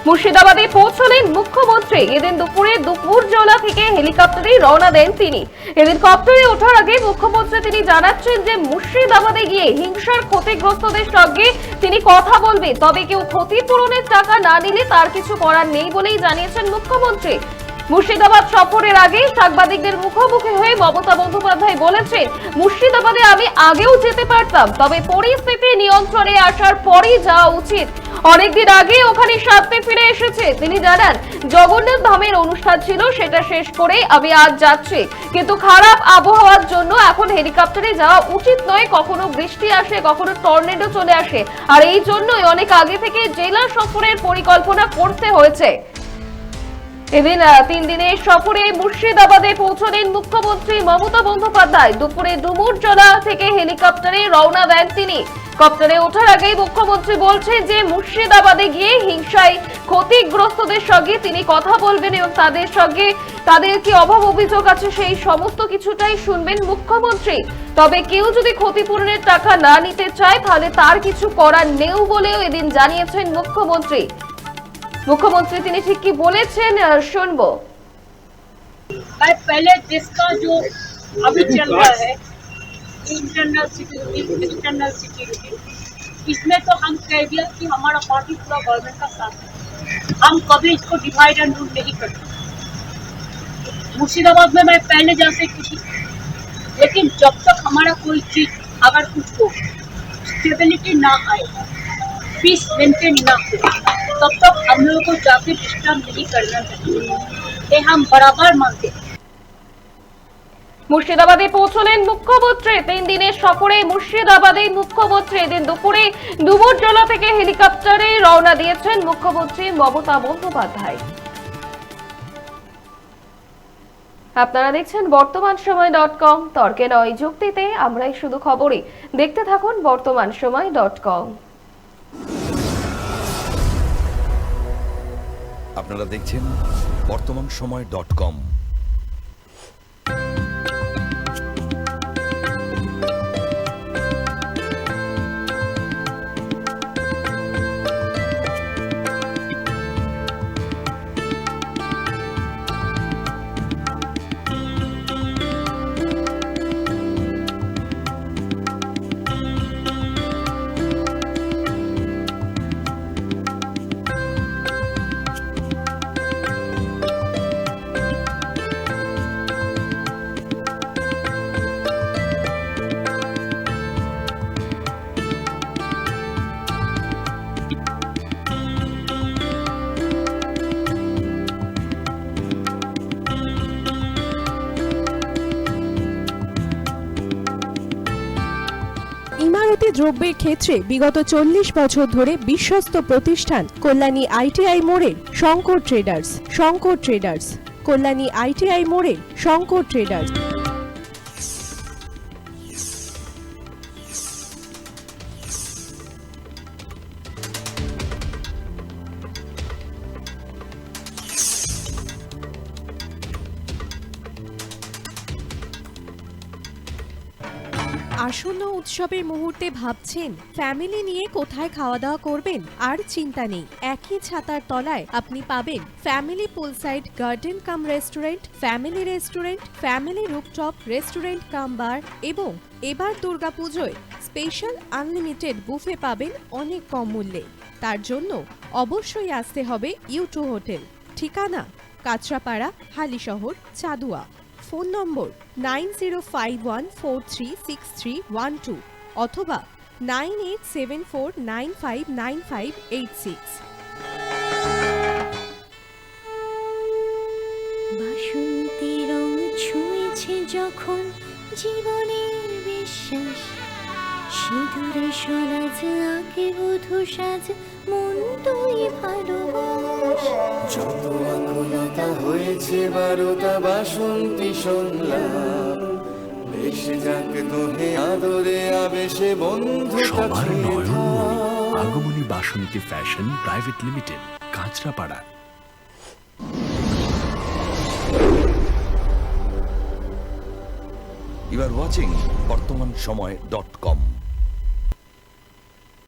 মুর্শিদাবাদে পৌঁছলেন মুখ্যমন্ত্রী। এদিন দুপুরে দুপুরজলা থেকে হেলিকপ্টারে রওনা দেন তিনি। এদিন কপ্টারে ওঠার আগে মুখ্যমন্ত্রী তিনি জানাচ্ছেন যে মুর্শিদাবাদে গিয়ে হিংসার ক্ষতিগ্রস্তদের সঙ্গে তিনি কথা বলবেন, তবে কেউ ক্ষতিপূরণের টাকা না নিলে তার কিছু করার নেই বলেই জানিয়েছেন মুখ্যমন্ত্রী। মুর্শিদাবাদ সফরের আগে সাংবাদিকদের মুখোমুখি হয়ে মমতা বন্দ্যোপাধ্যায় বলেছেন, মুর্শিদাবাদে আমি আগেও যেতে পারতাম, তবে পরিস্থিতি নিয়ন্ত্রণে আসার পরই যাওয়া উচিত। অনেকদিন আগে ওখানে শান্তি ফিরে এসেছে। তিনি জানান, জগন্নাথ ধামের অনুষ্ঠান ছিল, সেটা শেষ করে আমি আজ যাচ্ছি, কিন্তু খারাপ আবহাওয়ার জন্য এখন হেলিকপ্টারে যাওয়া উচিত নয়। কখনো বৃষ্টি আসে, কখনো টর্নেডো চলে আসে, আর এই জন্যই অনেক আগে থেকে জেলা সফরের পরিকল্পনা করতে হয়েছে। এদিন 3 দিনের সফরে মুর্শিদাবাদে পৌঁছলেন মুখ্যমন্ত্রী মমতা বন্দ্যোপাধ্যায়। দুপুরে ডুমুরজলা থেকে হেলিকপ্টারে রওনা দেন তিনি। কপ্টারে ওঠার আগেই মুখ্যমন্ত্রী বলছেন যে মুর্শিদাবাদে গিয়ে হিংসায় ক্ষতিগ্রস্তদের সঙ্গে তিনি কথা বলবেন এবং তাদের সঙ্গে তাদের কি অভাব অভিযোগ আছে সেই সমস্ত কিছুটাই শুনবেন মুখ্যমন্ত্রী। তবে কেউ যদি ক্ষতিপূরণের টাকা না নিতে চায় তাহলে তার কিছু করার নেই বলেও এদিন জানিয়েছেন মুখ্যমন্ত্রী। मुख्यमंत्री তিনি ঠিক কি বলেছেন শুনবো। पहले देश का जो अभी चल रहा है इंटरनल सिक्योरिटी एक्सटर्नल सिक्योरिटी, इसमें तो हम कह दिया कि हमारा पार्टी पूरा गवर्नमेंट का साथ है, हम कभी इसको डिवाइड एंड रूल नहीं करते। मुर्शिदाबाद में मैं पहले जा सकती थी, लेकिन जब तक हमारा कोई चीज अगर कुछ हो, स्टेबिलिटी ना आए, पीस मेंटेन ना हो, तब तक हम लोगों को जाके डिस्टर्ब नहीं करना चाहिए, ये हम बराबर मानते हैं। মুর্শিদাবাদে পৌঁছলেন মুখ্যমন্ত্রী। 3 দিনের সফরে মুর্শিদাবাদে মুখ্যমন্ত্রী এদিন দুপুরে ডুমুরজলা থেকে হেলিকপ্টারে রওনা দিয়েছেন মুখ্যমন্ত্রী মমতা বন্দ্যোপাধ্যায়। আপনারা দেখছেন বর্তমানসময়.com, তর্কে নয় যুক্তিতে আমরাই শুধু খবরই। দেখতে থাকুন বর্তমানসময়.com। আপনারা দেখছেন বর্তমানসময়.com। ইমারতি দ্রব্যের ক্ষেত্রে বিগত 40 বছর ধরে বিশ্বস্ত প্রতিষ্ঠান কল্যাণী আইটিআই মোড়ের শঙ্কর ট্রেডার্স, কল্যাণী আইটিআই মোড়ের শঙ্কর ট্রেডার্স। আসন্ন উৎসবের মুহূর্তে ভাবছেন ফ্যামিলি নিয়ে কোথায় খাওয়া দাওয়া করবেন? আর চিন্তা নেই, একই ছাতার তলায় আপনি পাবেন family poolside garden cum restaurant, family rooftop restaurant cum bar, এবং এবার দুর্গাপুজোয় স্পেশাল আনলিমিটেড বুফে পাবেন অনেক কম মূল্যে। তার জন্য অবশ্যই আসতে হবে ইউ2 হোটেল। ঠিকানা কাঁচরাপাড়া, হালিশহর, চাদুয়া। ফোন নম্বর 9051436312 অথবা 9874959586। বাসন্তী রং ছুঁয়েছে যখন জীবনের বিশ্বাস, সিঁদুরে সরাজ আঁকে বধূ সাজ, মন তুই ভালোবাস। যত আকুলতা হয়েছে বারোটা বাসন্তী শুনলাম, বেশে যাক তোহে আদরে আবেশে বন্ধু সবার নয়নমণি Agomoni Basanti fashion private limited, Kanchrapara. You are watching বর্তমানসময়.com।